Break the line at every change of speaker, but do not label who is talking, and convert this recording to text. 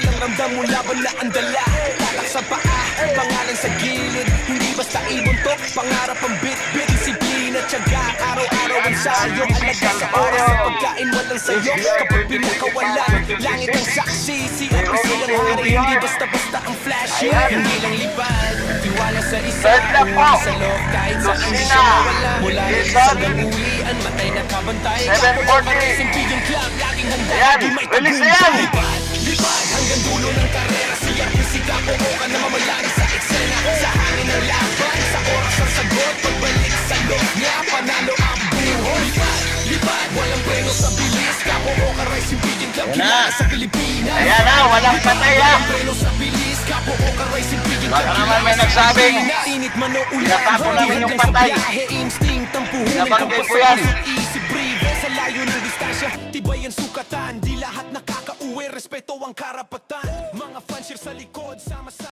walang ramdam mo laban na andala. Tatak sa paa, pangalan sa gilid. Hindi basta ibuntok, pangarap ang bit-bit. Disiplina, tiyaga, araw-araw ang sayo. Alaga sa oras, sa pagkain walang sayo. Kapag pinakawalan, langit ang saksi. Si Api silang hari, hindi basta-basta ang flashy. Hindi lang lipad, tiwala sa isa. Uwi sa loob, kahit saan di siya mawala. Mula rin sa ulian, matay na kabantay.
740.
Simpigong club, laging handa.
Ayan,
Di may
release na yan.
Lipad hanggang dulo ng karera. Siya pisika ko ka na mamalagi sa eksena. Sa hangin ng laban, sa oras ng sagot. Pagbalik sa loob niya, panalo ang buhos. Lipad, walang preno sa bilis. Kapo o karay, simpiging club, kilala sa Pilipinas.
Ayan na, walang patay ha.
Walang preno sa bilis. Kapo o karay, simpiging club,
Baka naman may nagsabing
init man o ulan.
pinapako namin yung patay.
Instinct ang puhunan.
Nabanggay ko yan.
Easy breathe sa layo ng distansya. Tibay ang sukatan. Di lahat nakakauwi. Respeto ang karapatan. Mga